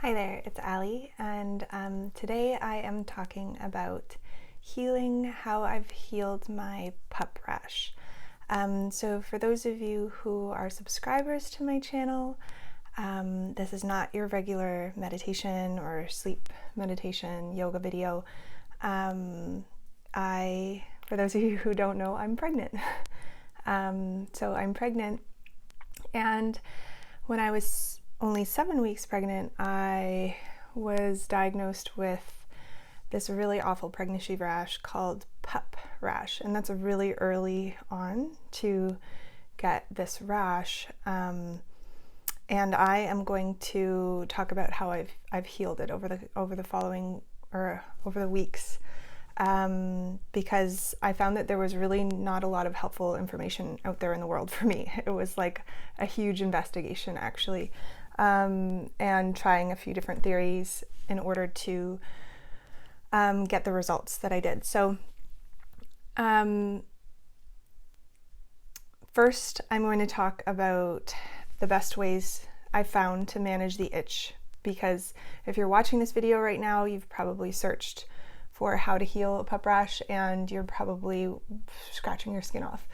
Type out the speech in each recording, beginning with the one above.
Hi there, it's Allie, and today I am talking about healing, how I've healed my pup rash. So for those of you who are subscribers to my channel, this is not your regular meditation or sleep meditation yoga video. For those of you who don't know, I'm pregnant. So I'm pregnant, and when I was only 7 weeks pregnant, I was diagnosed with this really awful pregnancy rash called PUPPP rash, and that's a really early on to get this rash. And I am going to talk about how I've healed it over the weeks, because I found that there was really not a lot of helpful information out there in the world for me. It was like a huge investigation, actually. And trying a few different theories in order to get the results that I did. So first, I'm going to talk about the best ways I found to manage the itch, because if you're watching this video right now, you've probably searched for how to heal a pup rash and you're probably scratching your skin off.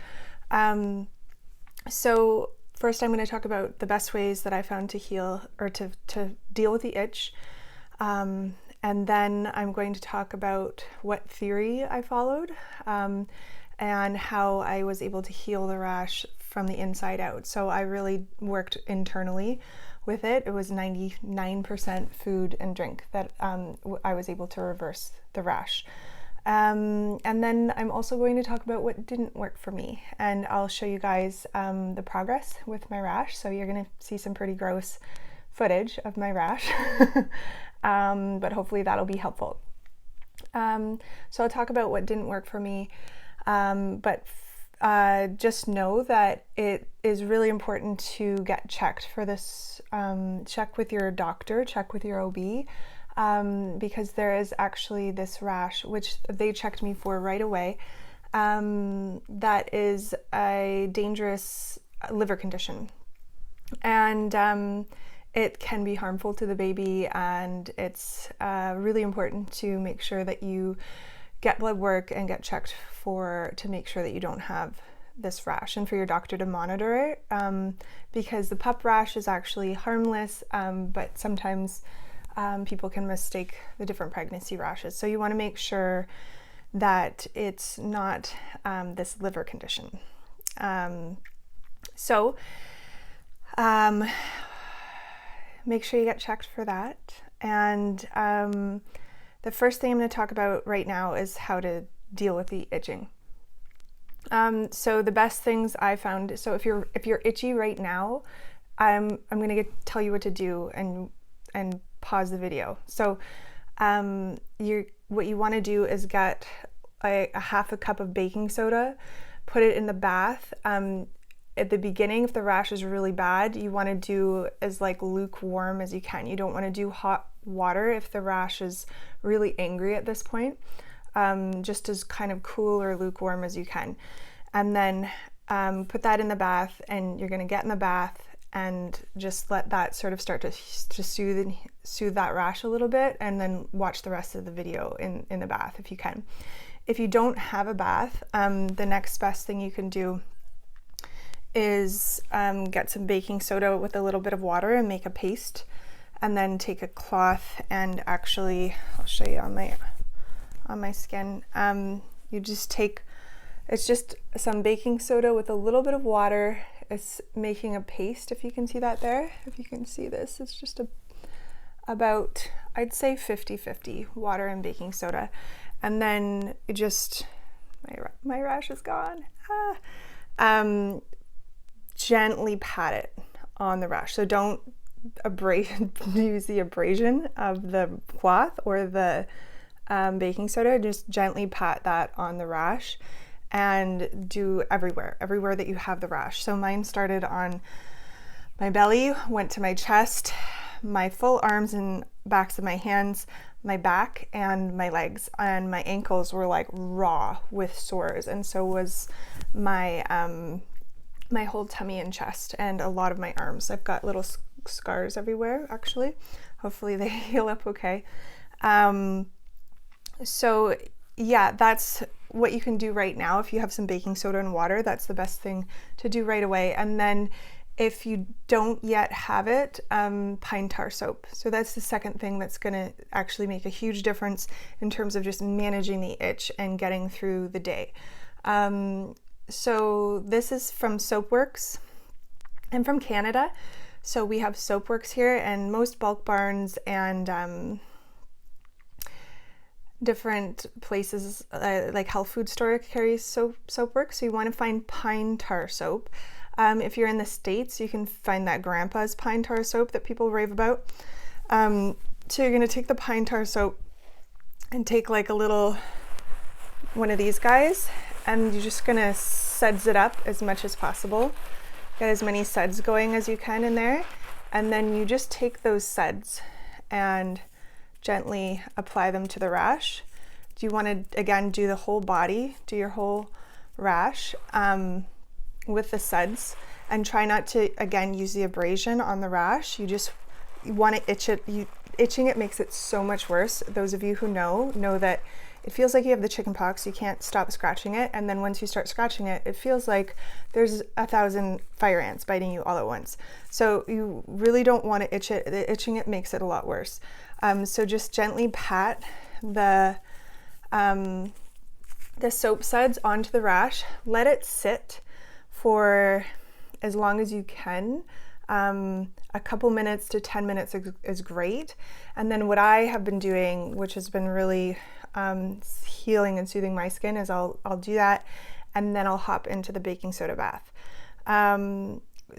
So first, I'm going to talk about the best ways that I found to heal or to deal with the itch. And then I'm going to talk about what theory I followed, and how I was able to heal the rash from the inside out. So I really worked internally with it. It was 99% food and drink that I was able to reverse the rash. And then I'm also going to talk about what didn't work for me, and I'll show you guys the progress with my rash. So you're going to see some pretty gross footage of my rash, but hopefully that'll be helpful. So I'll talk about what didn't work for me, but just know that it is really important to get checked for this. Check with your doctor, check with your OB. Because there is actually this rash, which they checked me for right away, that is a dangerous liver condition. And it can be harmful to the baby, and it's really important to make sure that you get blood work and get checked to make sure that you don't have this rash, and for your doctor to monitor it, because the pup rash is actually harmless, but sometimes people can mistake the different pregnancy rashes. So you want to make sure that it's not this liver condition. So make sure you get checked for that. And the first thing I'm going to talk about right now is how to deal with the itching. So the best things I found, so if you're itchy right now, I'm going to tell you what to do and pause the video. So what you want to do is get a half a cup of baking soda, put it in the bath. At the beginning, if the rash is really bad, you want to do as like lukewarm as you can. You don't want to do hot water if the rash is really angry at this point. Just as kind of cool or lukewarm as you can. And then put that in the bath, and you're going to get in the bath and just let that sort of start to soothe that rash a little bit, and then watch the rest of the video in the bath if you can. If you don't have a bath, the next best thing you can do is get some baking soda with a little bit of water and make a paste, and then take a cloth and actually, I'll show you on my skin, you just take, it's just some baking soda with a little bit of water. It's making a paste, if you can see that there. If you can see this, it's just about, I'd say 50-50 water and baking soda. And then just, my rash is gone. Gently pat it on the rash. So don't use the abrasion of the cloth or the baking soda. Just gently pat that on the rash, and do everywhere that you have the rash. So mine started on my belly, went to my chest, my full arms and backs of my hands, my back, and my legs, and my ankles were like raw with sores, and so was my my whole tummy and chest, and a lot of my arms. I've got little scars everywhere, actually. Hopefully they heal up okay. So yeah, that's what you can do right now. If you have some baking soda and water, that's the best thing to do right away. And then if you don't yet have it, pine tar soap. So that's the second thing that's going to actually make a huge difference in terms of just managing the itch and getting through the day. So this is from Soapworks. I'm from Canada, so we have Soapworks here, and most bulk barns and different places like health food store carries Soapworks. So you want to find pine tar soap. If you're in the States, you can find that grandpa's pine tar soap that people rave about. So you're going to take the pine tar soap and take like a little one of these guys, and you're just going to suds it up as much as possible. Get as many suds going as you can in there, and then you just take those suds and gently apply them to the rash. Do you want to, again, do the whole body, do your whole rash with the suds, and try not to, again, use the abrasion on the rash. You want to itch it. Itching it makes it so much worse. Those of you who know that it feels like you have the chicken pox. You can't stop scratching it, and then once you start scratching it, it feels like there's 1,000 fire ants biting you all at once. So you really don't want to itch it. The itching it makes it a lot worse. So just gently pat the soap suds onto the rash. Let it sit for as long as you can. A couple minutes to 10 minutes is great. And then what I have been doing, which has been really healing and soothing my skin, is I'll do that, and then I'll hop into the baking soda bath.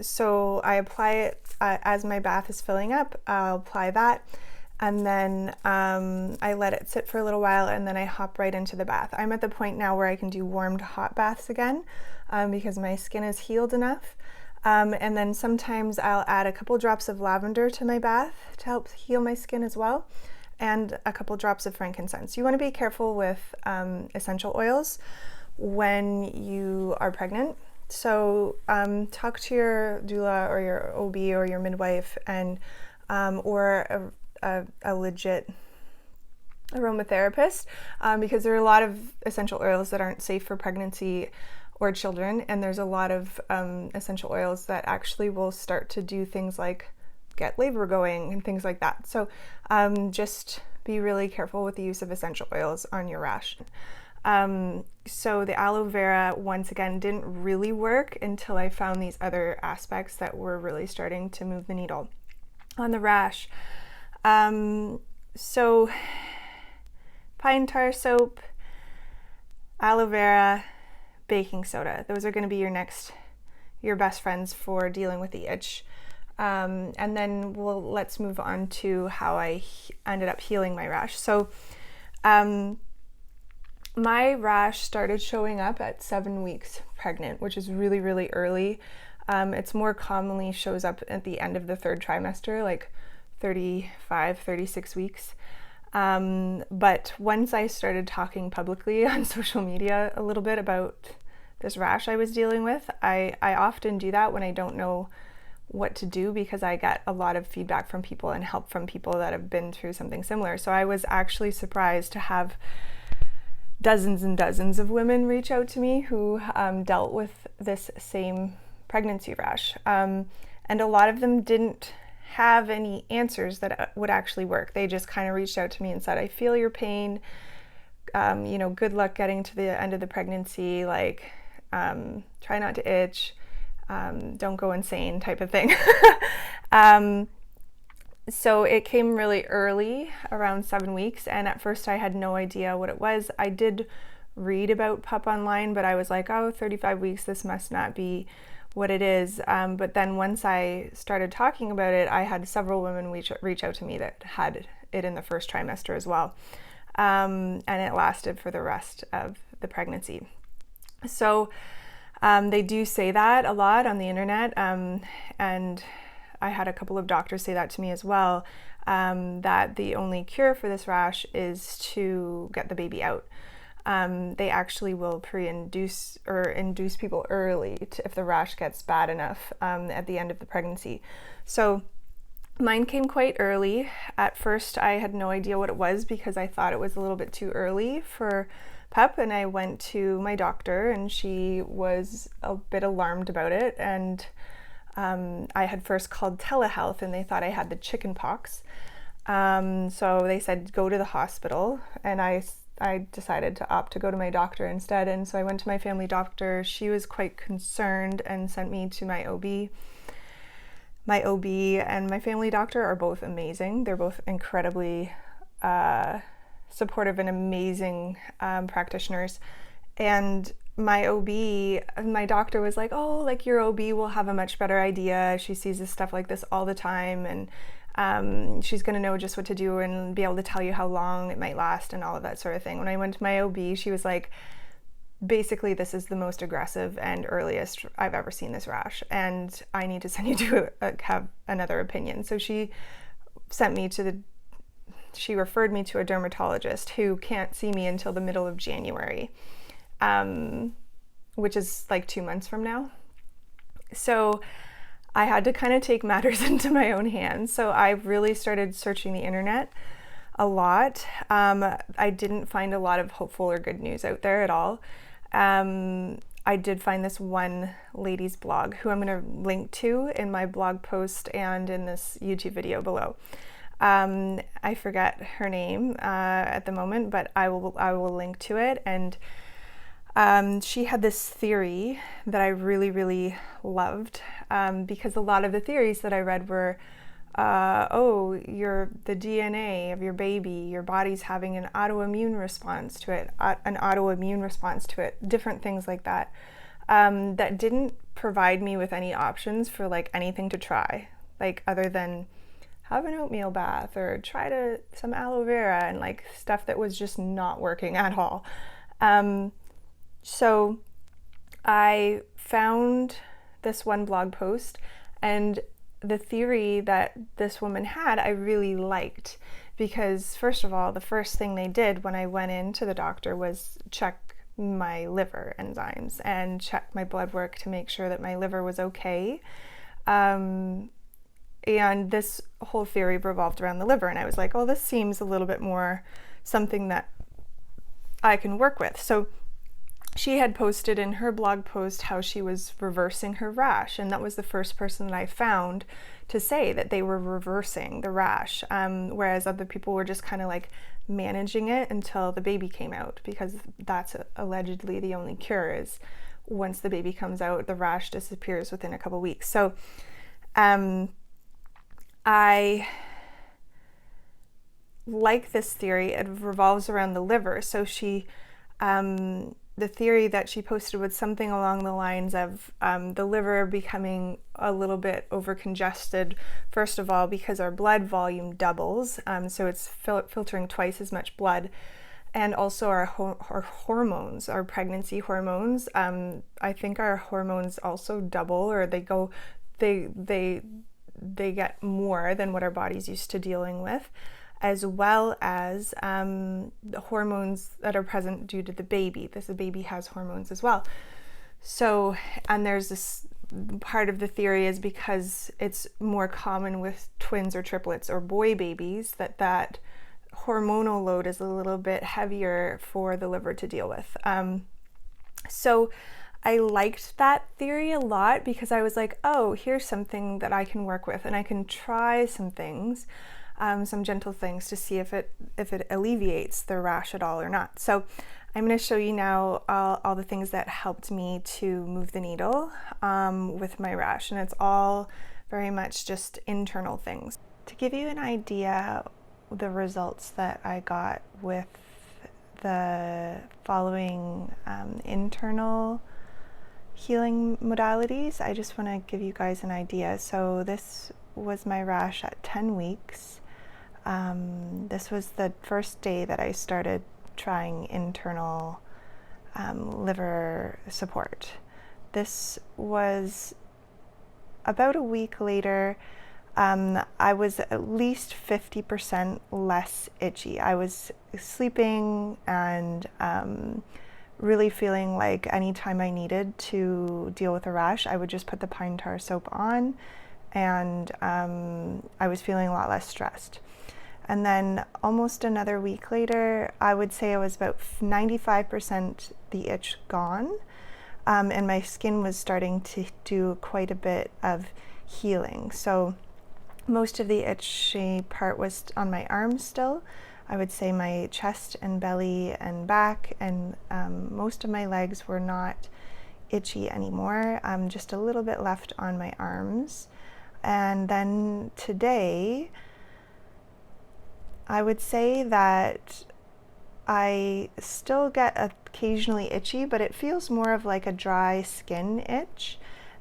So I apply it as my bath is filling up. I'll apply that, and then I let it sit for a little while, and then I hop right into the bath. I'm at the point now where I can do warm to hot baths again because my skin is healed enough. And then sometimes I'll add a couple drops of lavender to my bath to help heal my skin as well, and a couple drops of frankincense. You want to be careful with essential oils when you are pregnant. So talk to your doula or your OB or your midwife, and or a legit aromatherapist, because there are a lot of essential oils that aren't safe for pregnancy or children, and there's a lot of essential oils that actually will start to do things like get labor going and things like that. So just be really careful with the use of essential oils on your rash. So the aloe vera, once again, didn't really work until I found these other aspects that were really starting to move the needle on the rash. So pine tar soap, aloe vera, baking soda. Those are going to be your best friends for dealing with the itch. And then let's move on to how I ended up healing my rash. So my rash started showing up at 7 weeks pregnant, which is really, really early. It's more commonly shows up at the end of the 3rd trimester, like 35, 36 weeks. But once I started talking publicly on social media a little bit about this rash I was dealing with, I often do that when I don't know what to do, because I get a lot of feedback from people and help from people that have been through something similar. So I was actually surprised to have dozens and dozens of women reach out to me who dealt with this same pregnancy rash. And a lot of them didn't have any answers that would actually work. They just kind of reached out to me and said, I feel your pain, good luck getting to the end of the pregnancy, like try not to itch, don't go insane, type of thing. So it came really early, around 7 weeks, and at first I had no idea what it was. I did read about PUPPP online, but I was like, 35 weeks, this must not be what it is. But then once I started talking about it, I had several women reach out to me that had it in the 1st trimester as well. And it lasted for the rest of the pregnancy. So they do say that a lot on the internet, and I had a couple of doctors say that to me as well, that the only cure for this rash is to get the baby out. They actually will pre-induce or induce people early if the rash gets bad enough at the end of the pregnancy. So Mine came quite early. At first, I had no idea what it was because I thought it was a little bit too early for PUP, and I went to my doctor and she was a bit alarmed about it. And I had first called telehealth and they thought I had the chicken pox. So they said, go to the hospital, and I decided to opt to go to my doctor instead. And so I went to my family doctor. She was quite concerned and sent me to my OB. My OB and my family doctor are both amazing. They're both incredibly supportive and amazing practitioners. And my doctor was like, oh, like your OB will have a much better idea. She sees this stuff like this all the time, and she's going to know just what to do and be able to tell you how long it might last and all of that sort of thing. When I went to my OB, she was like, basically, this is the most aggressive and earliest I've ever seen this rash, and I need to send you to have another opinion. So she referred me to a dermatologist who can't see me until the middle of January, which is like 2 months from now. So I had to kind of take matters into my own hands. So I really started searching the internet a lot. I didn't find a lot of hopeful or good news out there at all. I did find this one lady's blog who I'm going to link to in my blog post and in this YouTube video below. I forget her name at the moment, but I will link to it. And she had this theory that I really, really loved, because a lot of the theories that I read were, the DNA of your baby, your body's having an autoimmune response to it, different things like that, that didn't provide me with any options for like anything to try, like other than have an oatmeal bath or try some aloe vera, and like stuff that was just not working at all. So I found this one blog post, and the theory that this woman had, I really liked, because first of all, the first thing they did when I went into the doctor was check my liver enzymes and check my blood work to make sure that my liver was okay. And this whole theory revolved around the liver, and I was like, oh, this seems a little bit more something that I can work with. So she had posted in her blog post how she was reversing her rash, and that was the first person that I found to say that they were reversing the rash, whereas other people were just kind of like managing it until the baby came out, because that's allegedly the only cure, is once the baby comes out, the rash disappears within a couple weeks. So I like this theory. It revolves around the liver. So she the theory that she posted was something along the lines of the liver becoming a little bit overcongested, first of all, because our blood volume doubles, so it's filtering twice as much blood, and also our hormones, our pregnancy hormones. I think our hormones also double, or they get more than what our body's used to dealing with, as well as the hormones that are present due to the baby. The baby has hormones as well. So, and there's this part of the theory is because it's more common with twins or triplets or boy babies, that hormonal load is a little bit heavier for the liver to deal with. So I liked that theory a lot, because I was like, oh, here's something that I can work with, and I can try some things, some gentle things, to see if it alleviates the rash at all or not. So I'm going to show you now all the things that helped me to move the needle with my rash, and it's all very much just internal things. To give you an idea the results that I got with the following internal healing modalities, I just want to give you guys an idea. So this was my rash at 10 weeks. This was the first day that I started trying internal liver support. This was about a week later. I was at least 50% less itchy. I was sleeping and really feeling like anytime I needed to deal with a rash, I would just put the pine tar soap on and I was feeling a lot less stressed. And then almost another week later, I would say I was about 95% the itch gone, and my skin was starting to do quite a bit of healing. So most of the itchy part was on my arms still. I would say my chest and belly and back, and most of my legs were not itchy anymore, just a little bit left on my arms. And then today, I would say that I still get occasionally itchy, but it feels more of like a dry skin itch.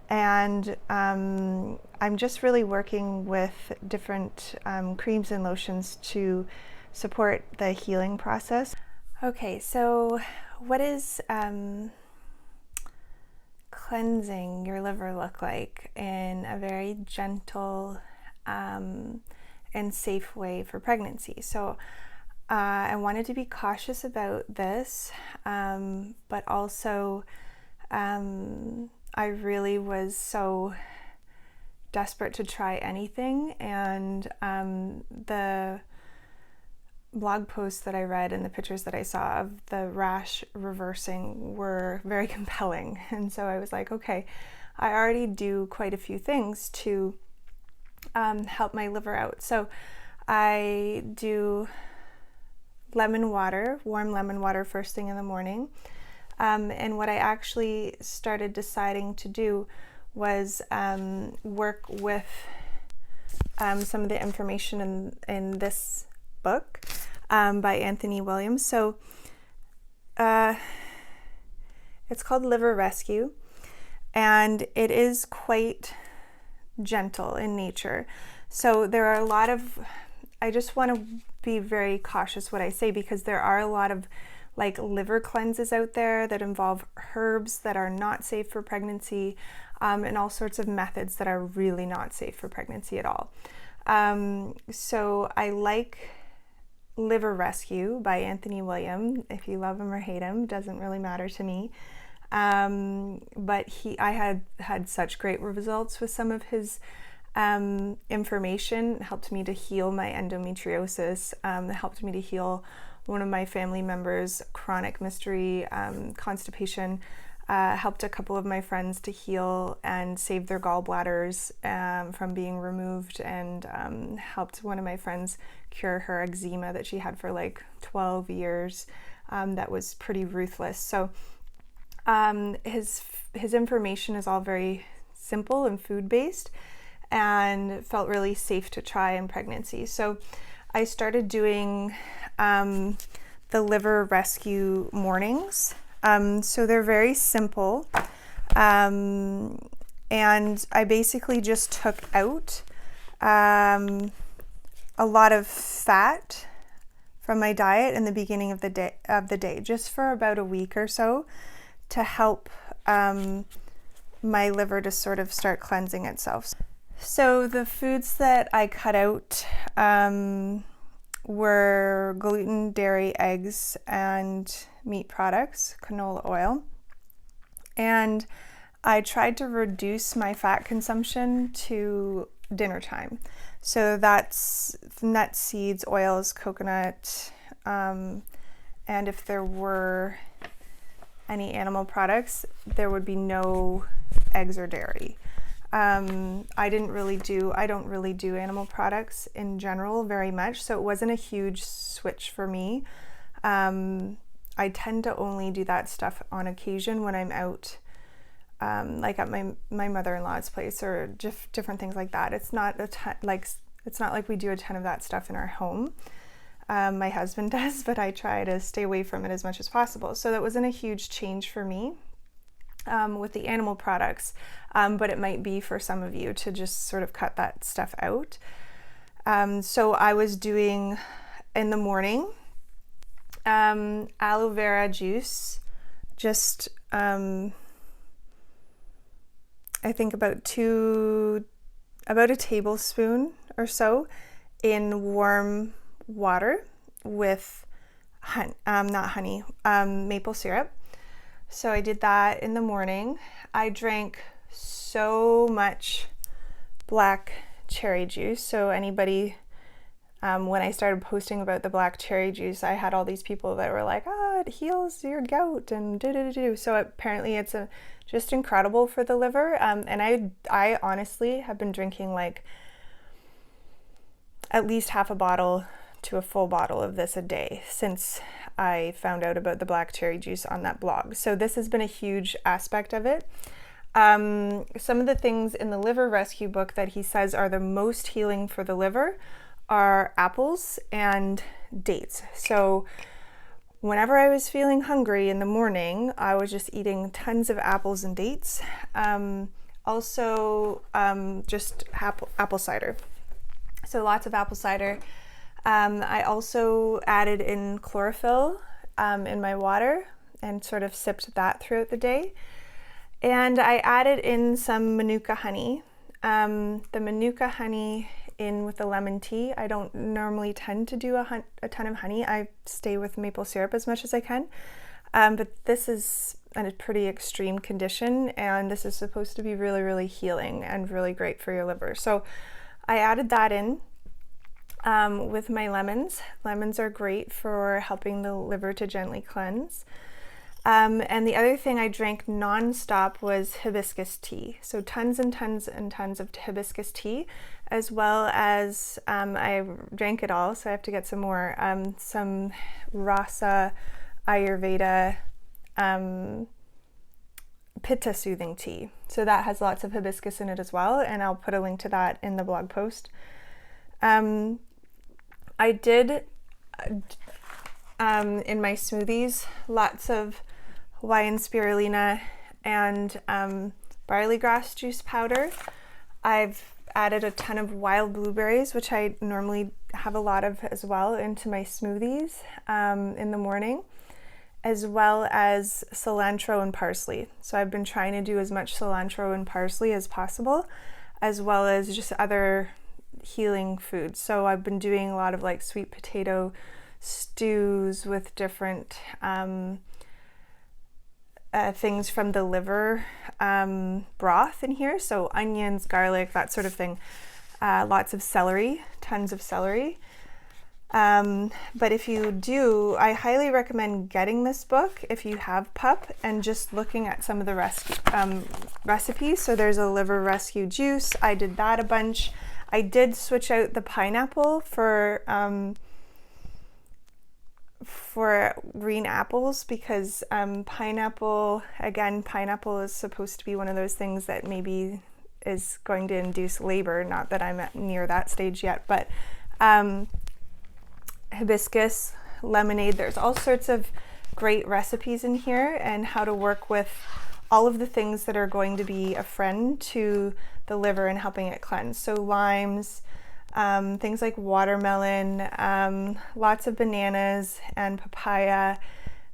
And I'm just really working with different creams and lotions to support the healing process. Okay, so what is cleansing your liver look like in a very gentle and safe way for pregnancy? So I wanted to be cautious about this, but also I really was so desperate to try anything, and the blog posts that I read and the pictures that I saw of the rash reversing were very compelling. And so I was like, okay, I already do quite a few things to help my liver out. So I do lemon water, warm lemon water first thing in the morning. And what I actually started deciding to do was work with some of the information in this book by Anthony Williams. So it's called Liver Rescue, and it is quite gentle in nature. So there are a lot of, I just want to be very cautious what I say, because there are a lot of like liver cleanses out there that involve herbs that are not safe for pregnancy, and all sorts of methods that are really not safe for pregnancy at all. So I like Liver Rescue by Anthony Williams. If you love him or hate him, doesn't really matter to me. But I had such great results with some of his information. It helped me to heal my endometriosis. It helped me to heal one of my family members' chronic mystery constipation. Helped a couple of my friends to heal and save their gallbladders from being removed, and helped one of my friends cure her eczema that she had for like 12 years. That was pretty ruthless. So his information is all very simple and food-based, and felt really safe to try in pregnancy. So I started doing the Liver Rescue mornings. So they're very simple, and I basically just took out a lot of fat from my diet in the beginning of the day, just for about a week or so, to help my liver to sort of start cleansing itself. So the foods that I cut out were gluten, dairy, eggs, and meat products, canola oil. And I tried to reduce my fat consumption to dinner time. So that's nuts, seeds, oils, coconut, and if there were any animal products, there would be no eggs or dairy. I don't really do animal products in general very much, so it wasn't a huge switch for me. I tend to only do that stuff on occasion when I'm out, like at my mother-in-law's place, or different things like that. It's not like we do a ton of that stuff in our home. My husband does, but I try to stay away from it as much as possible. So that wasn't a huge change for me with the animal products, but it might be for some of you to just sort of cut that stuff out. So I was doing in the morning aloe vera juice, just I think about a tablespoon or so in warm water with maple syrup. So I did that in the morning. I drank so much black cherry juice. So anybody, when I started posting about the black cherry juice, I had all these people that were like, it heals your gout and do. So apparently it's just incredible for the liver. And I honestly have been drinking like at least half a bottle to a full bottle of this a day since I found out about the black cherry juice on that blog. So this has been a huge aspect of it. Some of the things in the liver rescue book that he says are the most healing for the liver are apples and dates. So whenever I was feeling hungry in the morning, I was just eating tons of apples and dates. Also, just apple cider. So lots of apple cider. I also added in chlorophyll in my water and sort of sipped that throughout the day. And I added in some manuka honey. The manuka honey in with the lemon tea. I don't normally tend to do a ton of honey. I stay with maple syrup as much as I can. But this is a pretty extreme condition, and this is supposed to be really, really healing and really great for your liver. So I added that in with my lemons. Lemons are great for helping the liver to gently cleanse. And the other thing I drank nonstop was hibiscus tea. So tons and tons and tons of hibiscus tea, as well as I drank it all, so I have to get some more. Some Rasa Ayurveda pitta soothing tea. So that has lots of hibiscus in it as well, and I'll put a link to that in the blog post. I did in my smoothies lots of Hawaiian spirulina and barley grass juice powder. I've added a ton of wild blueberries, which I normally have a lot of as well, into my smoothies in the morning, as well as cilantro and parsley. So I've been trying to do as much cilantro and parsley as possible, as well as just other healing foods. So I've been doing a lot of like sweet potato stews with different things from the liver broth in here. So onions, garlic, that sort of thing. Lots of celery, tons of celery. But if you do, I highly recommend getting this book if you have PUPPP and just looking at some of the recipes. So there's a liver rescue juice. I did that a bunch. I did switch out the pineapple for green apples because pineapple is supposed to be one of those things that maybe is going to induce labor. Not that I'm near that stage yet, but hibiscus, lemonade, there's all sorts of great recipes in here and how to work with all of the things that are going to be a friend to the liver and helping it cleanse. So limes, things like watermelon, lots of bananas and papaya,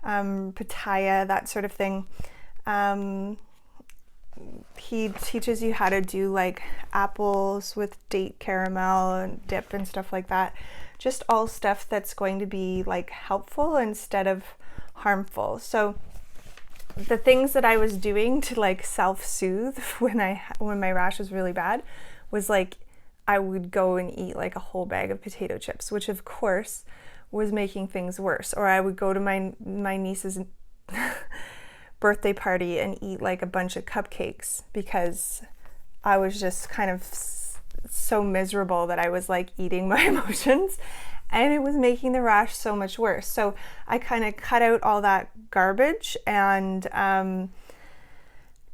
pitaya, that sort of thing. He teaches you how to do like apples with date caramel and dip and stuff like that. Just all stuff that's going to be like helpful instead of harmful. So the things that I was doing to like self-soothe when my rash was really bad was like I would go and eat like a whole bag of potato chips, which of course was making things worse. Or I would go to my niece's birthday party and eat like a bunch of cupcakes because I was just kind of so miserable that I was like eating my emotions, and it was making the rash so much worse. So I kind of cut out all that garbage and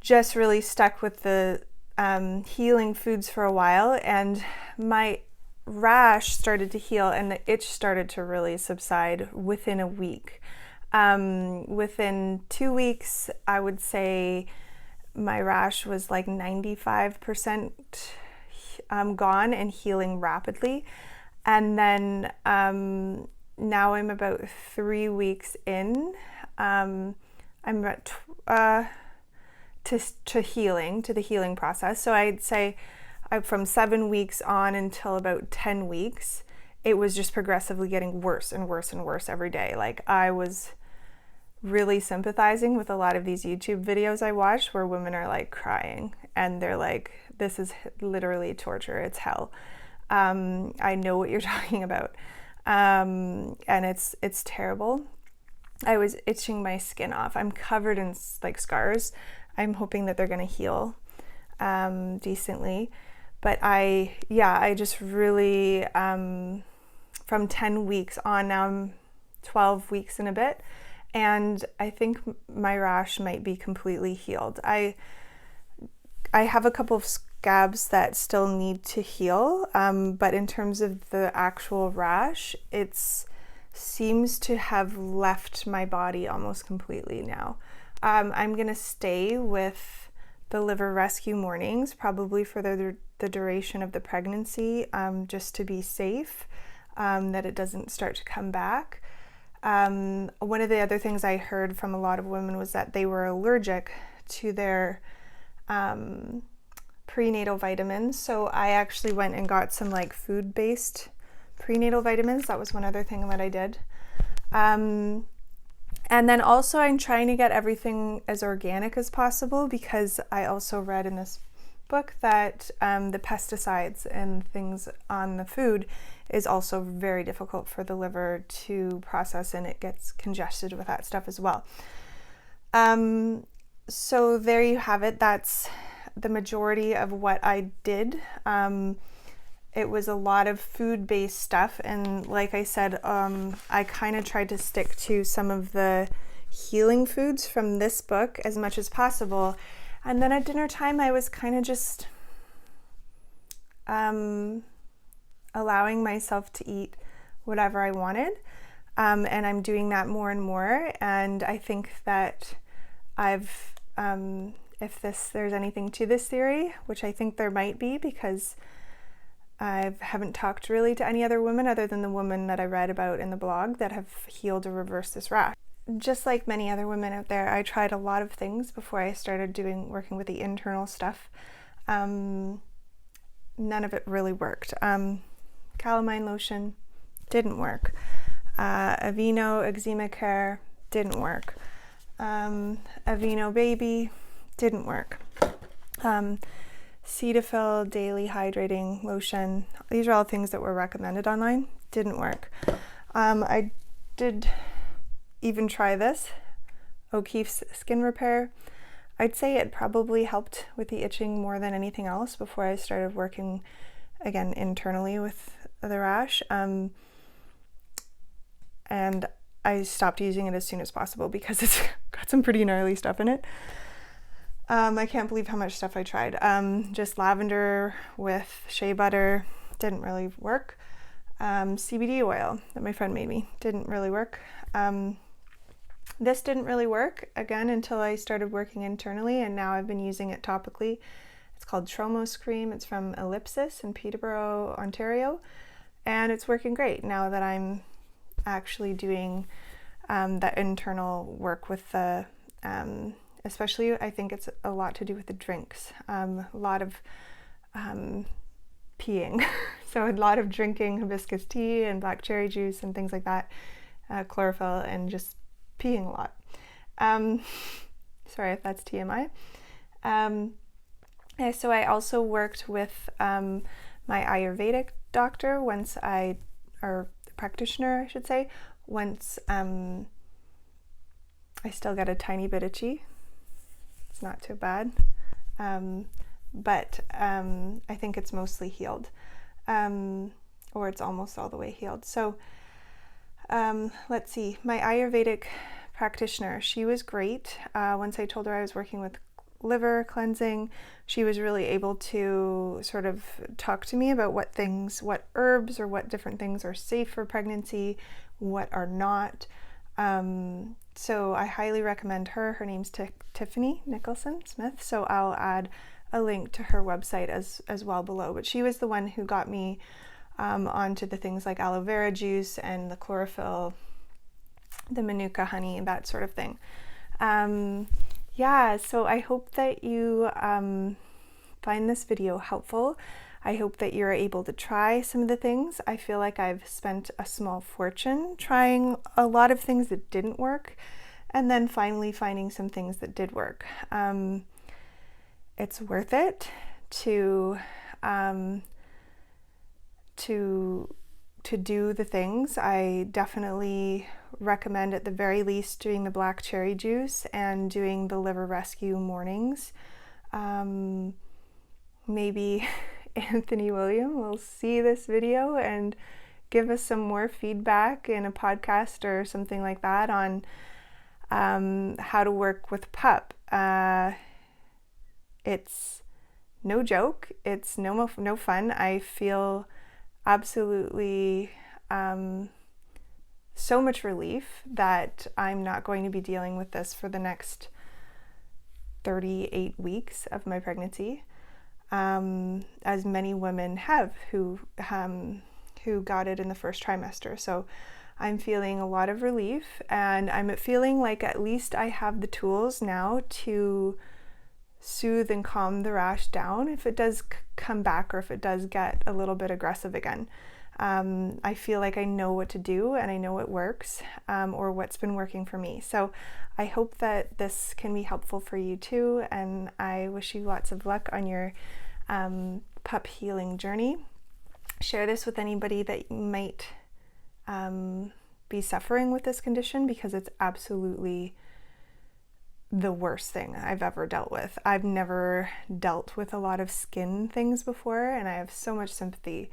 just really stuck with the healing foods for a while, and my rash started to heal and the itch started to really subside within a week. Within 2 weeks, I would say my rash was like 95% gone and healing rapidly. And then now I'm about 3 weeks in. I'm at to the healing process. So I'd say from 7 weeks on until about 10 weeks, it was just progressively getting worse and worse and worse every day. Like I was really sympathizing with a lot of these YouTube videos I watched where women are like crying and they're like, this is literally torture. It's hell. I know what you're talking about. And it's terrible. I was itching my skin off. I'm covered in like scars. I'm hoping that they're going to heal decently. But I just really, from 10 weeks on, now I'm 12 weeks and a bit, and I think my rash might be completely healed. I have a couple of scabs that still need to heal, but in terms of the actual rash, it seems to have left my body almost completely now. I'm going to stay with the liver rescue mornings, probably for the duration of the pregnancy, just to be safe, that it doesn't start to come back. One of the other things I heard from a lot of women was that they were allergic to their prenatal vitamins. So I actually went and got some like food-based prenatal vitamins. That was one other thing that I did. And then also I'm trying to get everything as organic as possible, because I also read in this book that the pesticides and things on the food is also very difficult for the liver to process, and it gets congested with that stuff as well. So there you have it. That's the majority of what I did. It was a lot of food-based stuff, and like I said, I kind of tried to stick to some of the healing foods from this book as much as possible. And then at dinner time, I was kind of just allowing myself to eat whatever I wanted, and I'm doing that more and more. And I think that I've, if there's anything to this theory, which I think there might be, because I haven't talked really to any other women other than the woman that I read about in the blog that have healed or reversed this rash. Just like many other women out there, I tried a lot of things before I started working with the internal stuff. None of it really worked. Calamine lotion didn't work. Aveeno eczema care didn't work. Aveeno baby didn't work. Cetaphil daily hydrating lotion. These are all things that were recommended online. Didn't work. I did even try this, O'Keeffe's Skin Repair. I'd say it probably helped with the itching more than anything else before I started working again internally with the rash. And I stopped using it as soon as possible because it's got some pretty gnarly stuff in it. I can't believe how much stuff I tried. Just lavender with shea butter, didn't really work. CBD oil that my friend made me, didn't really work. This didn't really work, again, until I started working internally, and now I've been using it topically. It's called Tromos Cream. It's from Ellipsis in Peterborough, Ontario, and it's working great now that I'm actually doing the internal work with the, especially I think it's a lot to do with the drinks, a lot of peeing. So a lot of drinking hibiscus tea and black cherry juice and things like that, chlorophyll, and just peeing a lot. Sorry if that's TMI. So I also worked with my Ayurvedic doctor or practitioner, I should say, once I still got a tiny bit itchy. It's not too bad. But I think it's mostly healed, or it's almost all the way healed. So let's see, my Ayurvedic practitioner, she was great. Once I told her I was working with liver cleansing, she was really able to sort of talk to me about what herbs or what different things are safe for pregnancy, what are not. So I highly recommend her. Her name's Tiffany Nicholson-Smith, so I'll add a link to her website as well below. But she was the one who got me onto the things like aloe vera juice and the chlorophyll, the manuka honey, and that sort of thing. Yeah, so I hope that you find this video helpful. I hope that you're able to try some of the things. I feel like I've spent a small fortune trying a lot of things that didn't work, and then finally finding some things that did work. It's worth it to do the things. I definitely recommend at the very least doing the black cherry juice and doing the liver rescue mornings. Maybe Anthony William will see this video and give us some more feedback in a podcast or something like that on how to work with PUPPP. It's no joke. It's no fun. I feel absolutely so much relief that I'm not going to be dealing with this for the next 38 weeks of my pregnancy, as many women have who got it in the first trimester. So I'm feeling a lot of relief, and I'm feeling like at least I have the tools now to soothe and calm the rash down if it does come back or if it does get a little bit aggressive again. I feel like I know what to do and I know what works, or what's been working for me. So I hope that this can be helpful for you too, and I wish you lots of luck on your PUPPP healing journey. Share this with anybody that might be suffering with this condition, because it's absolutely the worst thing I've ever dealt with. I've never dealt with a lot of skin things before, and I have so much sympathy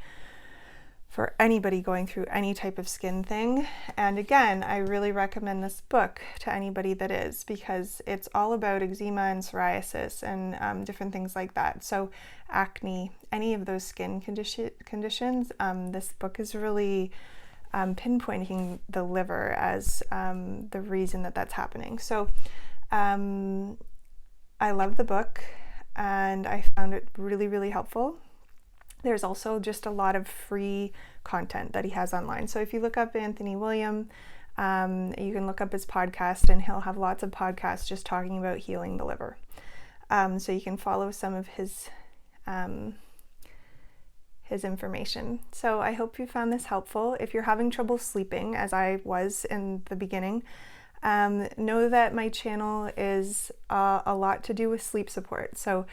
for anybody going through any type of skin thing. And again, I really recommend this book to anybody that is, because it's all about eczema and psoriasis and different things like that. So acne, any of those skin conditions, this book is really pinpointing the liver as the reason that that's happening. So I love the book and I found it really, really helpful. There's also just a lot of free content that he has online. So if you look up Anthony William, you can look up his podcast, and he'll have lots of podcasts just talking about healing the liver. So you can follow some of his information. So I hope you found this helpful. If you're having trouble sleeping, as I was in the beginning, know that my channel is a lot to do with sleep support. So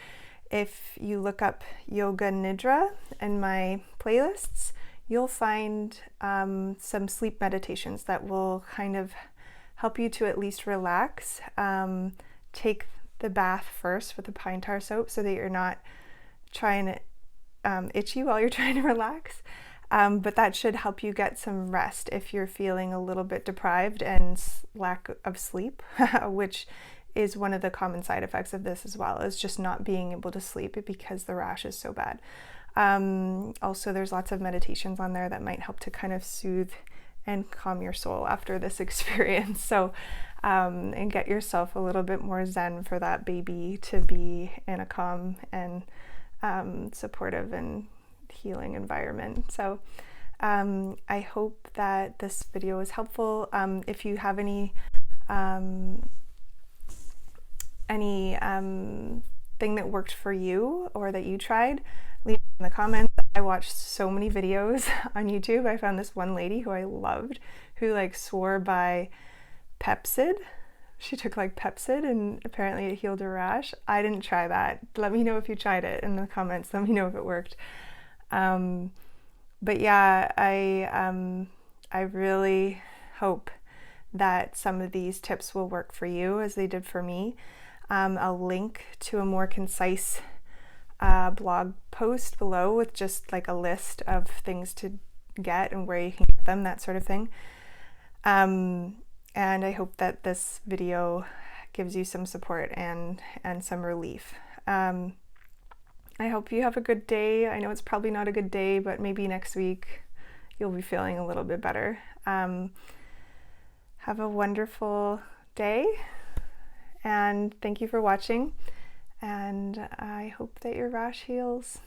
if you look up Yoga Nidra in my playlists, you'll find some sleep meditations that will kind of help you to at least relax. Take the bath first with the pine tar soap so that you're not trying to itchy while you're trying to relax. But that should help you get some rest if you're feeling a little bit deprived and lack of sleep, which is one of the common side effects of this as well, is just not being able to sleep because the rash is so bad. Also, there's lots of meditations on there that might help to kind of soothe and calm your soul after this experience. So, and get yourself a little bit more zen for that baby to be in a calm and supportive and healing environment. So I hope that this video was helpful. If you have any thing that worked for you or that you tried, leave it in the comments. I watched so many videos on YouTube. I found this one lady who I loved, who like swore by Pepsid. She took like Pepsid and apparently it healed her rash. I didn't try that. Let me know if you tried it in the comments. Let me know if it worked. But yeah, I really hope that some of these tips will work for you as they did for me. I'll link to a more concise blog post below with just like a list of things to get and where you can get them, that sort of thing. And I hope that this video gives you some support and some relief. I hope you have a good day. I know it's probably not a good day, but maybe next week you'll be feeling a little bit better. Have a wonderful day, and thank you for watching, and I hope that your rash heals.